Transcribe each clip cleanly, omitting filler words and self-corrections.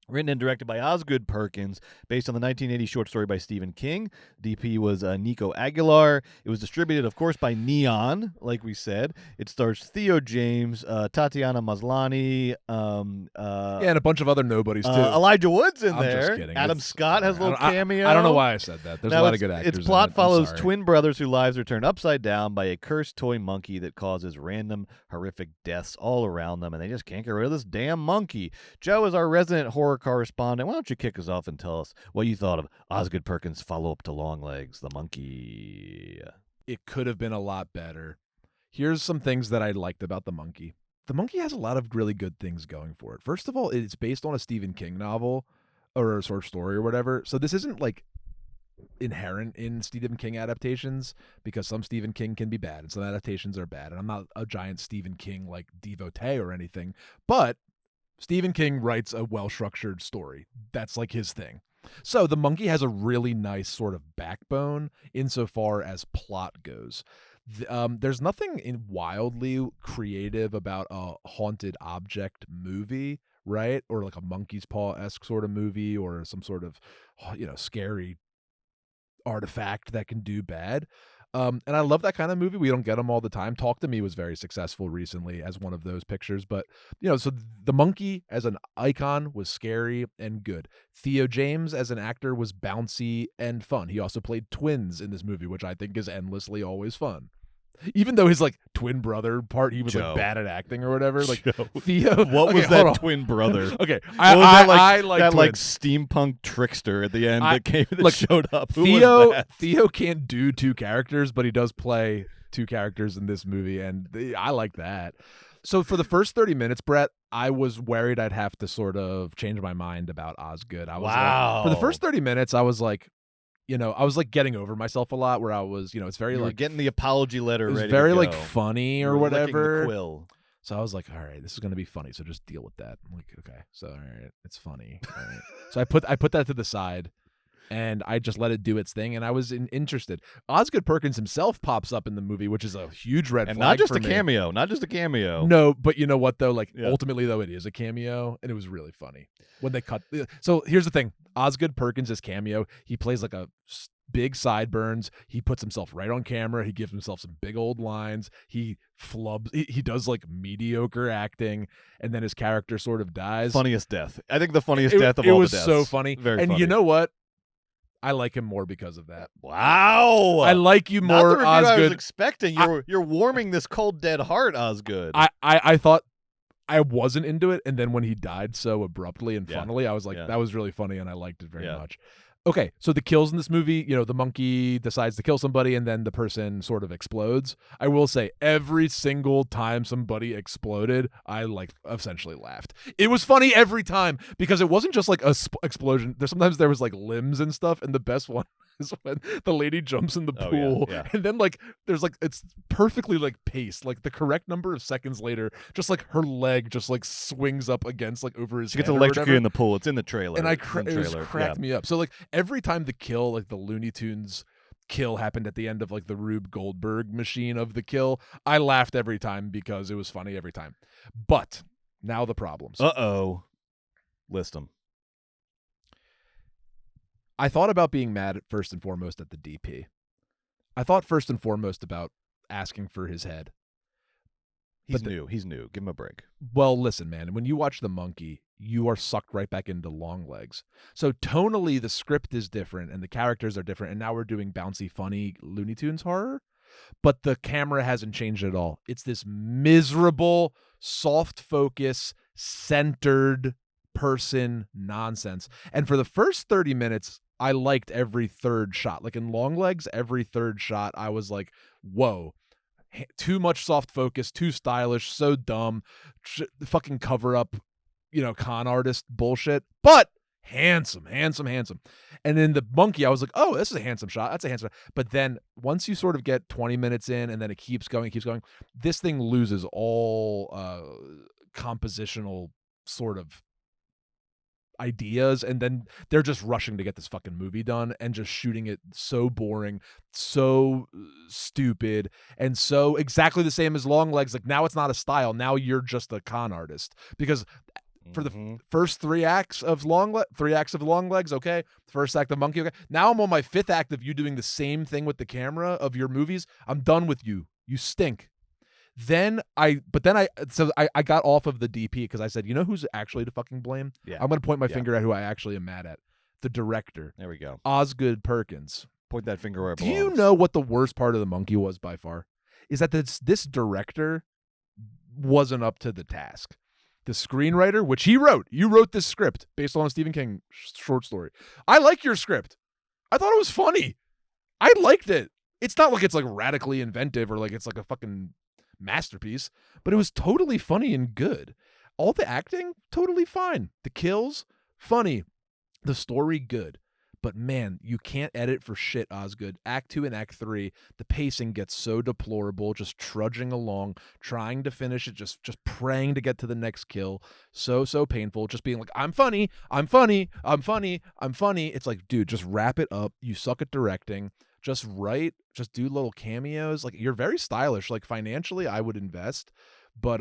Written and directed by Osgood Perkins, based on the 1980 short story by Stephen King. DP was Nico Aguilar. It was distributed, of course, by Neon, like we said. It stars Theo James, Tatiana Maslany, and a bunch of other nobodies, too. Elijah Wood's in I'm there. just kidding. Adam Scott has a little cameo. I don't know why I said that. There's a lot of good actors. Its plot in it. follows twin brothers whose lives are turned upside down by a cursed toy monkey that causes random, horrific deaths all around them, and they just can't get rid of this damn monkey. Joe is our resident horror correspondent. Why don't you kick us off and tell us what you thought of Osgood Perkins' follow-up to Longlegs, the monkey? It could have been a lot better. Here's some things that I liked about the monkey. The monkey has a lot of really good things going for it. First of all, it's based on a Stephen King novel or a sort of story or whatever. So this isn't like inherent in Stephen King adaptations, because some Stephen King can be bad and some adaptations are bad. And I'm not a giant Stephen King like devotee or anything, but Stephen King writes a well-structured story. That's like his thing. So the monkey has a really nice sort of backbone insofar as plot goes. There's nothing wildly creative about a haunted object movie, right? Or like a monkey's paw-esque sort of movie, or some sort of, scary artifact that can do bad. And I love that kind of movie. We don't get them all the time. Talk to Me was very successful recently as one of those pictures. But, so the monkey as an icon was scary and good. Theo James as an actor was bouncy and fun. He also played twins in this movie, which I think is endlessly always fun. Even though his like twin brother part, he was like bad at acting or whatever. Like Theo, what was that twin brother? Okay, I like that twins. like steampunk trickster at the end that showed up. Who Theo was that? Theo can't do two characters, but he does play two characters in this movie, and I like that. So for the first 30 minutes, Brett, I was worried I'd have to sort of change my mind about Osgood. I was like, for the first 30 minutes, I was like, I was like getting over myself a lot, where I was, it's very like getting the apology letter. It was ready very to go. like funny or whatever. The quill. So I was like, all right, this is gonna be funny. So just deal with that. I'm like, okay, so all right, it's funny. All right. So I put that to the side, and I just let it do its thing, and I was interested. Osgood Perkins himself pops up in the movie, which is a huge red flag. And not just for a me. cameo. Not just a cameo. No, but you know what though? Like ultimately though, it is a cameo, and it was really funny when they cut. So here's the thing: Osgood Perkins' cameo, he plays like a big sideburns. He puts himself right on camera. He gives himself some big old lines. He flubs. He does like mediocre acting, and then his character sort of dies. Funniest death. I think the funniest death of all the deaths. It was so funny. Very and funny. you know what? I like him more because of that. Wow. I like you more, Not the review Osgood. I was expecting. You're warming this cold dead heart, Osgood. I thought I wasn't into it, and then when he died so abruptly and funnily, I was like, that was really funny, and I liked it very much. Okay, so the kills in this movie, the monkey decides to kill somebody and then the person sort of explodes. I will say every single time somebody exploded, I like essentially laughed. It was funny every time because it wasn't just like a explosion. Sometimes there was like limbs and stuff, and the best one is when the lady jumps in the pool and then like there's like it's perfectly like paced, like the correct number of seconds later, just like her leg just like swings up against like over his She gets head electrocuted in the pool. It's in the trailer. and it cracked me up. So like every time the kill, like the Looney Tunes kill happened at the end of like the Rube Goldberg machine of the kill, I laughed every time because it was funny every time. But now the problems. List them. I thought about being mad first and foremost at the DP. I thought first and foremost about asking for his head. He's new. Give him a break. Well, listen, man, when you watch The Monkey, you are sucked right back into Longlegs. So tonally, the script is different and the characters are different. And now we're doing bouncy, funny Looney Tunes horror. But the camera hasn't changed at all. It's this miserable, soft focus, centered person nonsense. And for the first 30 minutes, I liked every third shot. Like in Longlegs, every third shot, I was like, whoa. Too much soft focus, too stylish, so dumb, fucking cover up, con artist bullshit, but handsome. And in The Monkey, I was like, oh, this is a handsome shot. That's a handsome shot. But then once you sort of get 20 minutes in and then it keeps going, this thing loses all compositional sort of ideas, and then they're just rushing to get this fucking movie done and just shooting it so boring, so stupid, and so exactly the same as Longlegs. Like now it's not a style, now you're just a con artist, because for the first 3 acts of Longlegs, okay? First act of Monkey, okay? Now I'm on my 5th act of you doing the same thing with the camera of your movies. I'm done with you. You stink. Then I got off of the DP because I said, you know who's actually to fucking blame? Yeah. I'm going to point my finger at who I actually am mad at. The director. There we go. Osgood Perkins. Point that finger where it Do belongs. you know what the worst part of the Monkey was by far? Is that this director wasn't up to the task. The screenwriter, which he wrote, you wrote this script based on a Stephen King short story. I like your script. I thought it was funny. I liked it. It's not like it's like radically inventive or like it's like a fucking masterpiece, but it was totally funny and good. All the acting, totally fine. The kills, funny. The story, good. But man, you can't edit for shit, Osgood. Act 2 and Act 3, the pacing gets so deplorable, just trudging along, trying to finish it, just praying to get to the next kill. So painful. Just being like, I'm funny. It's like, dude, just wrap it up. You suck at directing. Just write. Just do little cameos. Like, you're very stylish. Like, financially, I would invest. But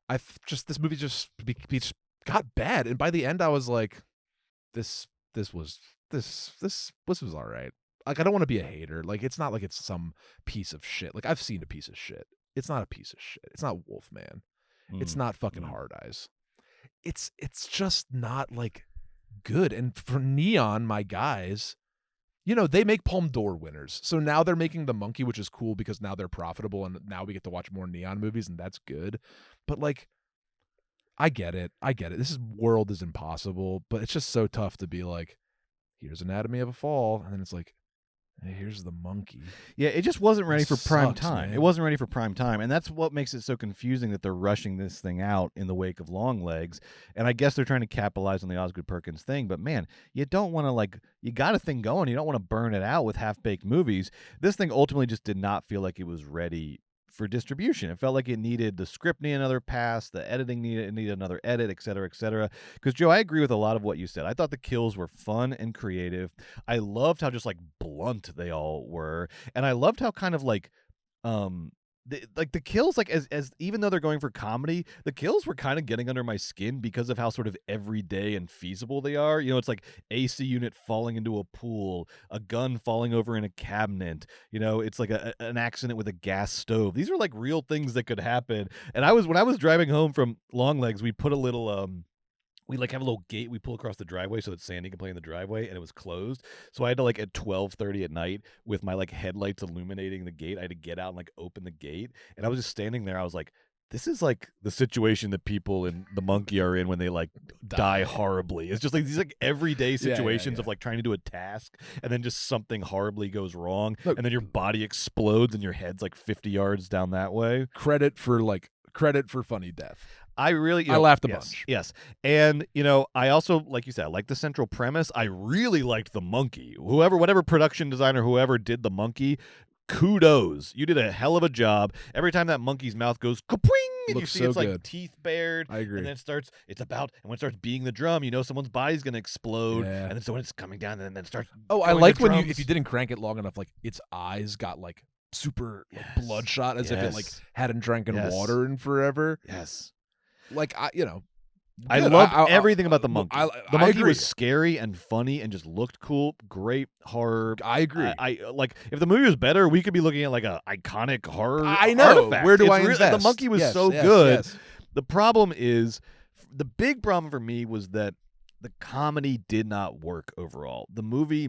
this movie just got bad. And by the end, I was like, this was all right. Like, I don't want to be a hater. Like, it's not like it's some piece of shit. Like, I've seen a piece of shit. It's not a piece of shit. It's not Wolfman. It's not fucking Hard Eyes. It's just not like good. And for Neon, my guys, you know, they make Palme d'Or winners. So now they're making The Monkey, which is cool because now they're profitable and now we get to watch more Neon movies, and that's good. But like, I get it. This world is impossible, but it's just so tough to be like, here's Anatomy of a Fall, and then it's like, hey, here's The Monkey. Yeah, it just wasn't ready for prime time. Man. It wasn't ready for prime time, and that's what makes it so confusing that they're rushing this thing out in the wake of Longlegs. And I guess they're trying to capitalize on the Osgood Perkins thing, but man, you don't want to you got a thing going. You don't want to burn it out with half-baked movies. This thing ultimately just did not feel like it was ready for distribution. It felt like it needed the script needed another pass, the editing needed another edit, et cetera, et cetera. Because Joe, I agree with a lot of what you said. I thought the kills were fun and creative. I loved how just like blunt they all were, and I loved how kind of like the kills, like as even though they're going for comedy, the kills were kind of getting under my skin because of how sort of everyday and feasible they are. You know, it's like AC unit falling into a pool, a gun falling over in a cabinet. You know, it's like an accident with a gas stove. These are like real things that could happen. And when I was driving home from Longlegs, we put a little we like have a little gate we pull across the driveway so that Sandy can play in the driveway, and it was closed. So I had to like at 12:30 at night with my like headlights illuminating the gate, I had to get out and like open the gate. And I was just standing there. I was like, this is like the situation that people in The Monkey are in when they like die horribly. It's just like these like everyday situations of like trying to do a task and then just something horribly goes wrong. Look, and then your body explodes and your head's like 50 yards down that way. Credit for funny death. I laughed a yes, bunch. Yes. And, you know, I also, like you said, I like the central premise. I really liked The Monkey. Whatever production designer, whoever did The Monkey, kudos. You did a hell of a job. Every time that monkey's mouth goes kapwing, and you see so it's like good. teeth bared. I agree. And then and when it starts beating the drum, you know someone's body's going to explode. Yeah. And then so when it's coming down, and then it starts. Oh, I like when if you didn't crank it long enough, like its eyes got like super bloodshot as if it like hadn't drank water in forever. Yes. Like, I loved everything about The Monkey. The Monkey agree. was scary and funny and just looked cool. Great horror. I agree. I like if the movie was better, we could be looking at like a iconic horror. I know. Artifact. Where do it's I invest? The Monkey was so good. Yes. The problem is, the big problem for me was that the comedy did not work overall. The movie.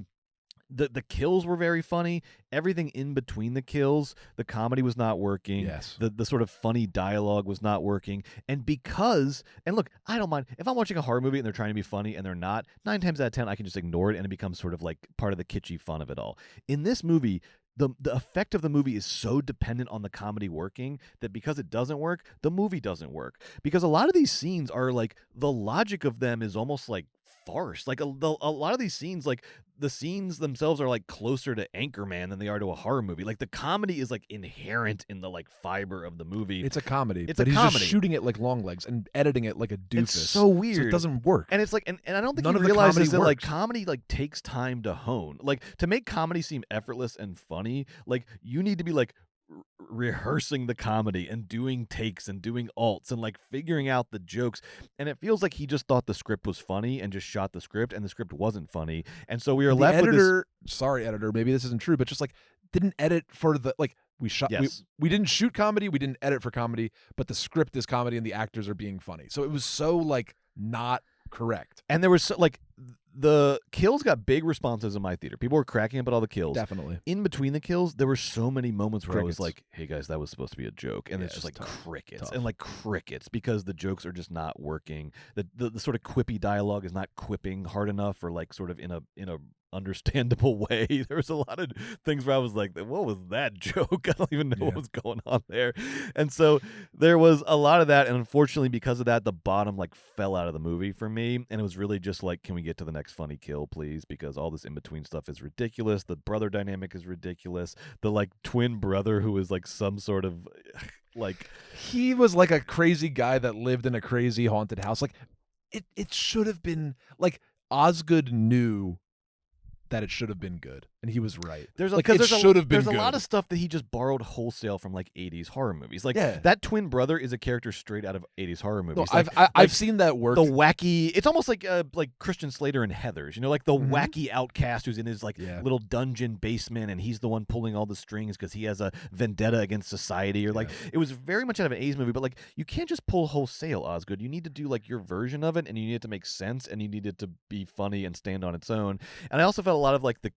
The kills were very funny. Everything in between the kills, the comedy was not working. Yes. The sort of funny dialogue was not working. And look, I don't mind. If I'm watching a horror movie and they're trying to be funny and they're not, 9 times out of 10, I can just ignore it and it becomes sort of like part of the kitschy fun of it all. In this movie, the effect of the movie is so dependent on the comedy working that because it doesn't work, the movie doesn't work. Because a lot of these scenes are like, the logic of them is almost like farce. Like a lot of these scenes, like the scenes themselves are like closer to Anchorman than they are to a horror movie. Like the comedy is like inherent in the like fiber of the movie. It's a comedy. It's but a he's comedy. just shooting it like Longlegs and editing it like a doofus. It's so weird. So it doesn't work. And it's like, and I don't think None he of the realizes comedy that like works. comedy like takes time to hone. Like to make comedy seem effortless and funny, like you need to be like rehearsing the comedy and doing takes and doing alts and like figuring out the jokes, and it feels like he just thought the script was funny and just shot the script, and the script wasn't funny, and so we are And the left with this. editor, sorry, editor, maybe this isn't true, but just like didn't edit for the like we shot Yes. we didn't shoot comedy, we didn't edit for comedy, but the script is comedy and the actors are being funny. So it was so like not correct. And there was like the kills got big responses in my theater. People were cracking up at all the kills. Definitely. In between the kills, there were so many moments where I was Crickets. like, "Hey guys, that was supposed to be a joke," and Yeah, it's just like it's tough. crickets Tough. and like crickets because the jokes are just not working. The sort of quippy dialogue is not quipping hard enough or like sort of in a understandable way. There was a lot of things where I was like, "What was that joke?" I don't even know what Yeah. was going on there. And so there was a lot of that, and unfortunately, because of that, the bottom like fell out of the movie for me, and it was really just like, "Can we get to the next funny kill, please?" Because all this in between stuff is ridiculous. The brother dynamic is ridiculous. The like twin brother who is like some sort of like He was like a crazy guy that lived in a crazy haunted house. Like it should have been like Osgood knew that it should have been good, and he was right. There's a, like 'cause it should have been there's good. a lot of stuff that he just borrowed wholesale from like 80s horror movies. Like Yeah. that twin brother is a character straight out of 80s horror movies. No, Like, I've seen that work. the wacky, it's almost like Christian Slater and Heathers, like the Mhm. wacky outcast who's in his like Yeah. little dungeon basement, and he's the one pulling all the strings because he has a vendetta against society, or like it was very much out of an 80s movie. But like you can't just pull wholesale, Osgood. You need to do like your version of it, and you need it to make sense, and you need it to be funny and stand on its own. And I also felt a lot of like the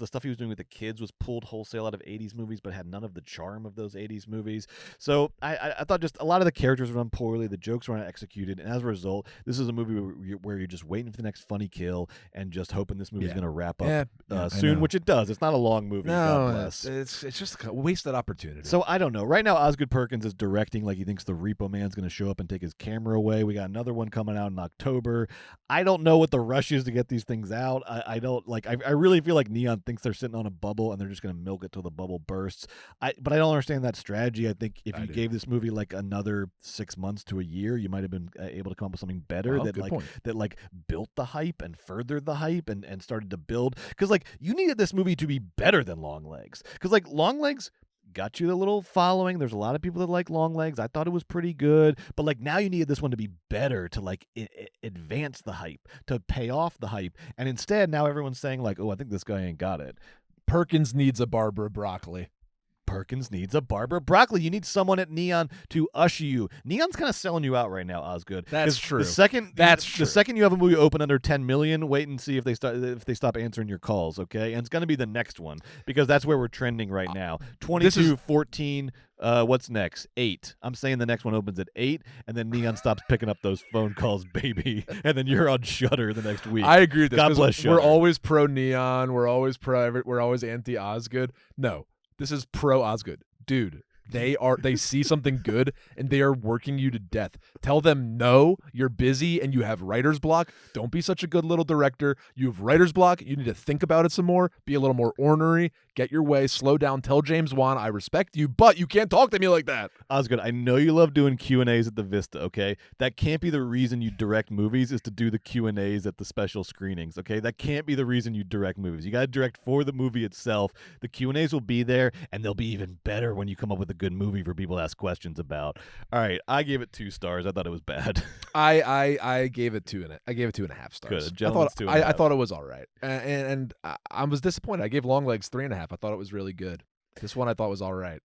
stuff he was doing with the kids was pulled wholesale out of 80s movies, but had none of the charm of those 80s movies. So I thought just a lot of the characters were done poorly, the jokes were not executed, and as a result, this is a movie where you're just waiting for the next funny kill and just hoping this movie's Yeah. going to wrap up Yeah, I soon, know. which it does. It's not a long movie. God No, bless. it's just a wasted opportunity. So I don't know. Right now, Osgood Perkins is directing like he thinks the Repo Man's going to show up and take his camera away. We got another one coming out in October. I don't know what the rush is to get these things out. I don't like. I really feel like Neon thinks they're sitting on a bubble and they're just going to milk it till the bubble bursts. But I don't understand that strategy. I think if I you do. gave this movie like another 6 months to a year, you might have been able to come up with something better Well, that good like point. that like built the hype and furthered the hype and started to build. Because like you needed this movie to be better than Longlegs. Because like Longlegs got you the little following. There's a lot of people that like Longlegs. I thought it was pretty good, but like now you needed this one to be better to like advance the hype, to pay off the hype, and instead now everyone's saying like, "Oh, I think this guy ain't got it." Perkins needs a Barbara Broccoli. Perkins needs a Barbara Broccoli. You need someone at Neon to usher you. Neon's kind of selling you out right now, Osgood. That's 'Cause true. The second That's the true. second you have a movie open under 10 million, wait and see if they stop answering your calls, okay? And it's going to be the next one because that's where we're trending right now. 22, 14, what's next? 8. I'm saying the next one opens at 8 and then Neon stops picking up those phone calls, baby. And then you're on Shudder the next week. I agree with this. God 'cause bless We're Shudder. always pro Neon. We're always we're always anti Osgood. No, this is pro Osgood. Dude, they see something good and they are working you to death. Tell them no, you're busy and you have writer's block. Don't be such a good little director. You have writer's block. You need to think about it some more. Be a little more ornery. Get your way. Slow down. Tell James Wan I respect you, but you can't talk to me like that. Osgood, I know you love doing Q&As at the Vista, okay? That can't be the reason you direct movies is to do the Q&As at the special screenings, okay? That can't be the reason you direct movies. You got to direct for the movie itself. The Q&As will be there, and they'll be even better when you come up with a good movie for people to ask questions about. All right, I gave it 2 stars. I thought it was bad. I gave it 2.5 stars. Good. A gentleman's 2.5. I thought it was all right, and I was disappointed. I gave Longlegs 3.5. I thought it was really good. This one I thought was all right.